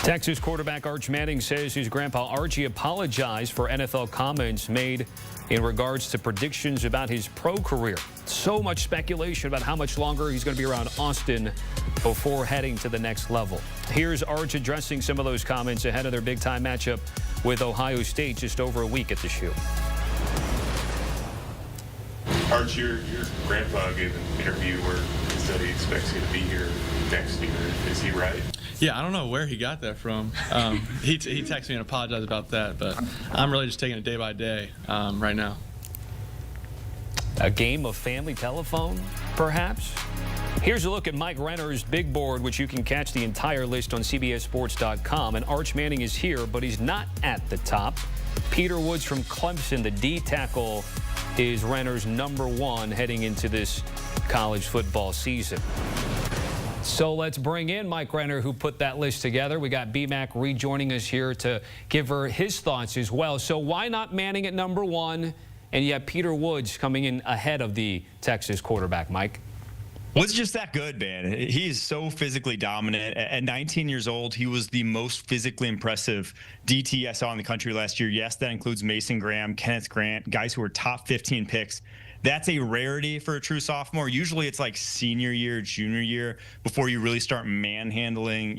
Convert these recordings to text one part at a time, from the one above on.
Texas quarterback Arch Manning says his grandpa Archie apologized for NFL comments made in regards to predictions about his pro career. So much speculation about how much longer he's going to be around Austin before heading to the next level. Here's Arch addressing some of those comments ahead of their big-time matchup with Ohio State just over a week at the Shoe. Arch, your grandpa gave an interview where he said he expects you to be here next year. Is he right? Yeah, I don't know where he got that from. He texted me and apologized about that, but I'm really just taking it day by day right now. A game of family telephone, perhaps? Here's a look at Mike Renner's big board, which you can catch the entire list on CBSSports.com. And Arch Manning is here, but he's not at the top. Peter Woods from Clemson, the D tackle, is Renner's #1 heading into this college football season. So let's bring in Mike Renner, who put that list together. We got BMAC rejoining us here to give her his thoughts as well. So why not Manning at #1, and yet Peter Woods coming in ahead of the Texas quarterback, Mike? Woods just that good, man. He is so physically dominant. At 19 years old, he was the most physically impressive DT I saw in the country last year. Yes, that includes Mason Graham, Kenneth Grant, guys who were top 15 picks. That's a rarity for a true sophomore. Usually it's like senior year, junior year before you really start manhandling,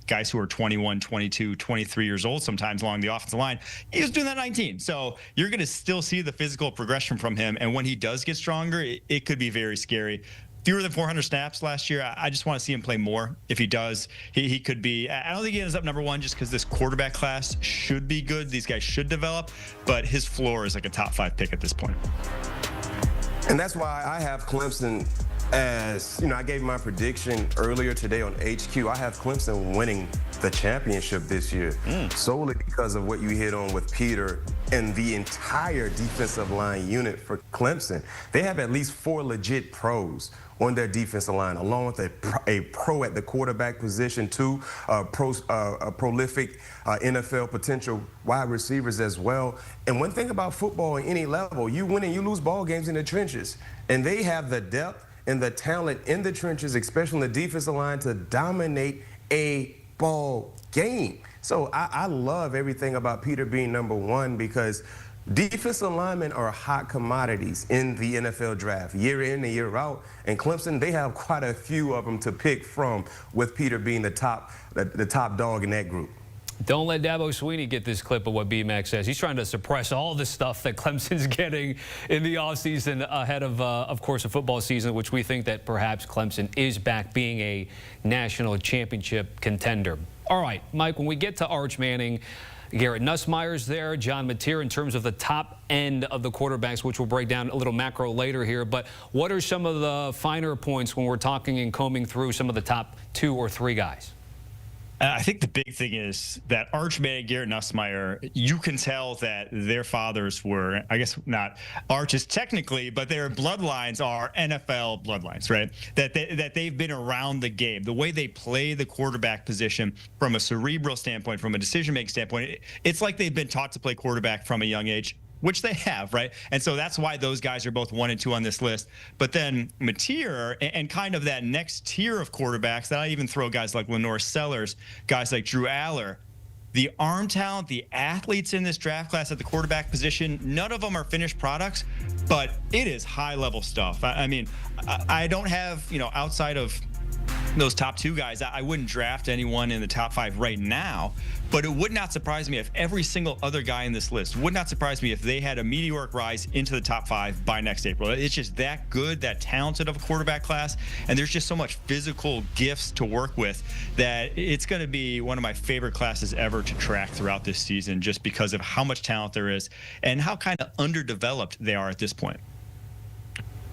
guys who are 21, 22, 23 years old sometimes along the offensive line. He was doing that at 19. So you're going to still see the physical progression from him. And when he does get stronger, it could be very scary. Fewer than 400 snaps last year. I just want to see him play more. If he does, he could be. I don't think he ends up #1 just because this quarterback class should be good. These guys should develop. But his floor is like a top 5 pick at this point. And that's why I have Clemson as, I gave my prediction earlier today on HQ. I have Clemson winning the championship this year, solely because of what you hit on with Peter and the entire defensive line unit for Clemson. They have at least 4 legit pros on their defensive line, along with a pro at the quarterback position, 2 prolific NFL potential wide receivers as well. And one thing about football at any level, you win and you lose ball games in the trenches. And they have the depth and the talent in the trenches, especially in the defensive line, to dominate a ball game. So I love everything about Peter being #1 because defensive linemen are hot commodities in the NFL draft, year in and year out. And Clemson, they have quite a few of them to pick from, with Peter being the top dog in that group. Don't let Dabo Swinney get this clip of what BMAC says. He's trying to suppress all the stuff that Clemson's getting in the offseason ahead of course, a football season, which we think that perhaps Clemson is back being a national championship contender. All right, Mike, when we get to Arch Manning, Garrett Nussmeier's there, John Mateer in terms of the top end of the quarterbacks, which we'll break down a little macro later here. But what are some of the finer points when we're talking and combing through some of the top 2 or 3 guys? I think the big thing is that Arch Manning, Garrett Nussmeier, you can tell that their fathers were, I guess not Arches technically, but their bloodlines are NFL bloodlines, right? That they've been around the game. The way they play the quarterback position from a cerebral standpoint, from a decision-making standpoint, it's like they've been taught to play quarterback from a young age, which they have, right? And so that's why those guys are both 1 and 2 on this list. But then Mateer and kind of that next tier of quarterbacks, that I even throw guys like Lenore Sellers, guys like Drew Aller, the arm talent, the athletes in this draft class at the quarterback position, none of them are finished products, but it is high-level stuff. I mean, I don't have, outside of those top 2 guys, I wouldn't draft anyone in the top 5 right now, but it would not surprise me if every single other guy in this list, would not surprise me if they had a meteoric rise into the top 5 by next April. It's just that good, that talented of a quarterback class, and there's just so much physical gifts to work with that it's going to be one of my favorite classes ever to track throughout this season, just because of how much talent there is and how kind of underdeveloped they are at this point.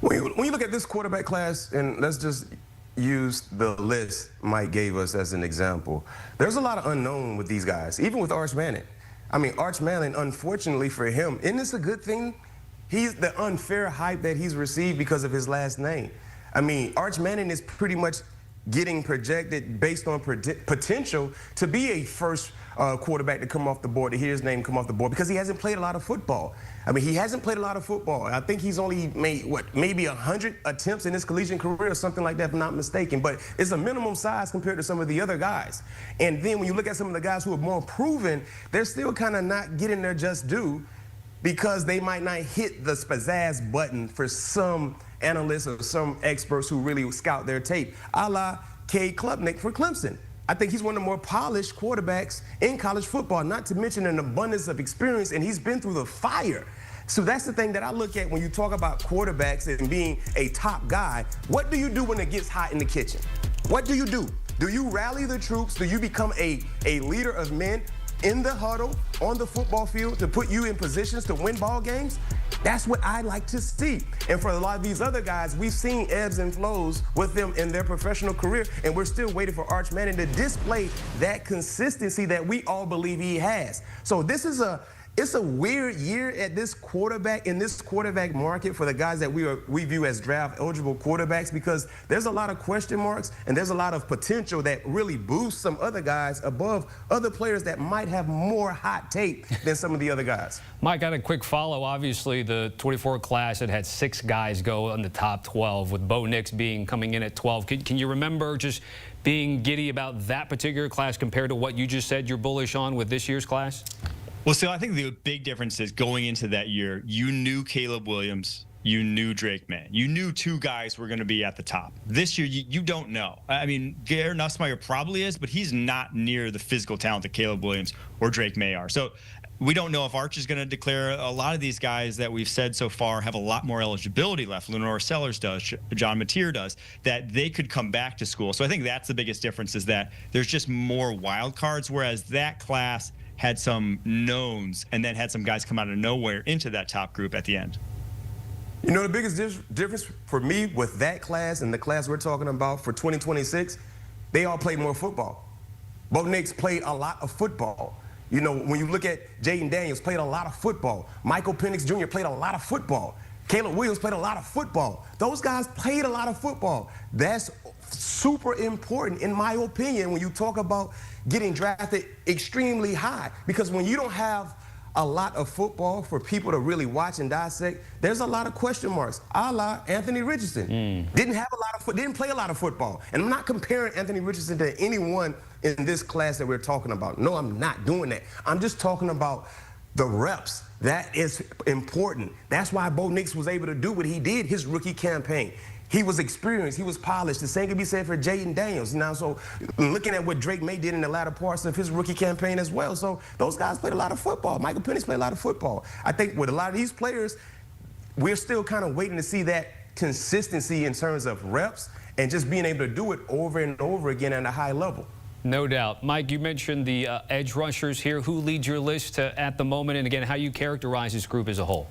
When you look at this quarterback class, and let's just use the list Mike gave us as an example, there's a lot of unknown with these guys, even with Arch Manning. I mean, Arch Manning, unfortunately for him, isn't this a good thing? He's the unfair hype that he's received because of his last name. I mean, Arch Manning is pretty much getting projected based on potential to be a first quarterback to come off the board, to hear his name come off the board, because he hasn't played a lot of football. I mean, he hasn't played a lot of football. I think he's only made, maybe 100 attempts in his collegiate career or something like that, if I'm not mistaken. But it's a minimum size compared to some of the other guys. And then when you look at some of the guys who are more proven, they're still kind of not getting their just due because they might not hit the pizzazz button for some analysts or some experts who really scout their tape, a la Cade Klubnik for Clemson. I think he's one of the more polished quarterbacks in college football, not to mention an abundance of experience, and he's been through the fire. So that's the thing that I look at when you talk about quarterbacks and being a top guy. What do you do when it gets hot in the kitchen? What do you do? Do you rally the troops? Do you become a leader of men in the huddle, on the football field, to put you in positions to win ball games? That's what I like to see. And for a lot of these other guys, we've seen ebbs and flows with them in their professional career, and we're still waiting for Arch Manning to display that consistency that we all believe he has. So it's a weird year at this quarterback, in this quarterback market for the guys that we view as draft eligible quarterbacks, because there's a lot of question marks and there's a lot of potential that really boosts some other guys above other players that might have more hot tape than some of the other guys. Mike, got a quick follow. Obviously, the 24 class had 6 guys go in the top 12, with Bo Nix coming in at 12. Can you remember just being giddy about that particular class compared to what you just said you're bullish on with this year's class? Well, so I think the big difference is going into that year, you knew Caleb Williams, you knew Drake May. You knew 2 guys were going to be at the top. This year, you don't know. I mean, Garrett Nussmeier probably is, but he's not near the physical talent that Caleb Williams or Drake May are. So we don't know if Arch is going to declare. A lot of these guys that we've said so far have a lot more eligibility left. Lenore Sellers does, John Mateer does, that they could come back to school. So I think that's the biggest difference, is that there's just more wild cards, whereas that class had some knowns and then had some guys come out of nowhere into that top group at the end. You know, the biggest difference for me with that class and the class we're talking about for 2026, they all played more football. Bo Nix played a lot of football. You know, when you look at Jaden Daniels, played a lot of football. Michael Penix Jr. played a lot of football. Caleb Williams played a lot of football. Those guys played a lot of football. That's super important, in my opinion, when you talk about getting drafted extremely high. Because when you don't have a lot of football for people to really watch and dissect, there's a lot of question marks, a la Anthony Richardson. Didn't play a lot of football. And I'm not comparing Anthony Richardson to anyone in this class that we're talking about. No, I'm not doing that. I'm just talking about the reps. That is important. That's why Bo Nix was able to do what he did his rookie campaign. He was experienced. He was polished. The same can be said for Jaden Daniels. Now, so looking at what Drake May did in the latter parts of his rookie campaign as well. So those guys played a lot of football. Michael Penix played a lot of football. I think with a lot of these players, we're still kind of waiting to see that consistency in terms of reps and just being able to do it over and over again at a high level. No doubt. Mike, you mentioned the edge rushers here. Who leads your list at the moment? And again, how you characterize this group as a whole?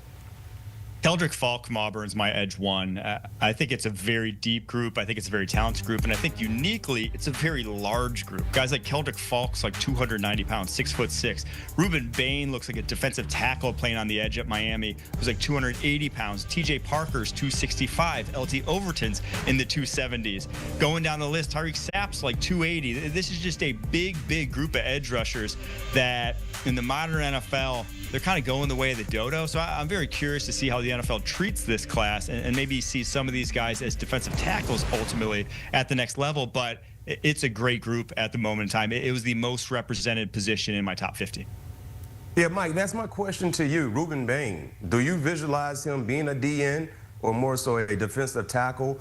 Keldrick Falk from Auburn's my edge 1. I think it's a very deep group. I think it's a very talented group. And I think uniquely, it's a very large group. Guys like Keldrick Falk's like 290 pounds, 6'6". Ruben Bain looks like a defensive tackle playing on the edge at Miami, who's like 280 pounds. TJ Parker's 265. LT Overton's in the 270s. Going down the list, Tyreek Sapp's like 280. This is just a big, big group of edge rushers that in the modern NFL, they're kind of going the way of the dodo. So I'm very curious to see how the NFL treats this class and maybe see some of these guys as defensive tackles ultimately at the next level. But it's a great group at the moment in time. It was the most represented position in my top 50. Yeah, Mike, that's my question to you. Ruben Bain, do you visualize him being a DN or more so a defensive tackle,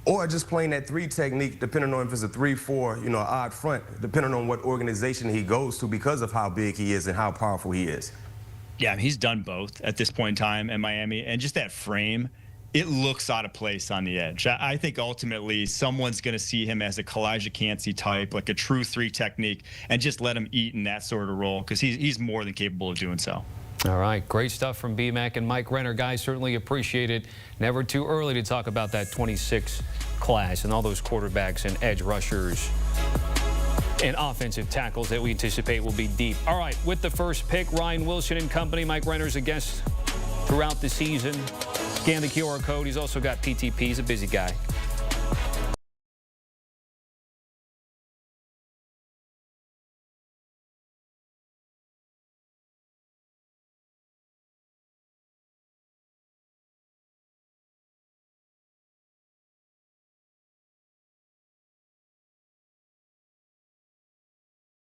or just playing that 3 technique, depending on if it's a 3-4, odd front, depending on what organization he goes to because of how big he is and how powerful he is? Yeah, he's done both at this point in time in Miami. And just that frame, it looks out of place on the edge. I think ultimately someone's going to see him as a Kalijah Cansey type, like a true 3 technique, and just let him eat in that sort of role because he's more than capable of doing so. All right, great stuff from BMAC and Mike Renner. Guys, certainly appreciate it. Never too early to talk about that 26 class and all those quarterbacks and edge rushers and offensive tackles that we anticipate will be deep. All right, with the first pick, Ryan Wilson and company. Mike Renner's a guest throughout the season. Scan the QR code. He's also got PTP. He's a busy guy.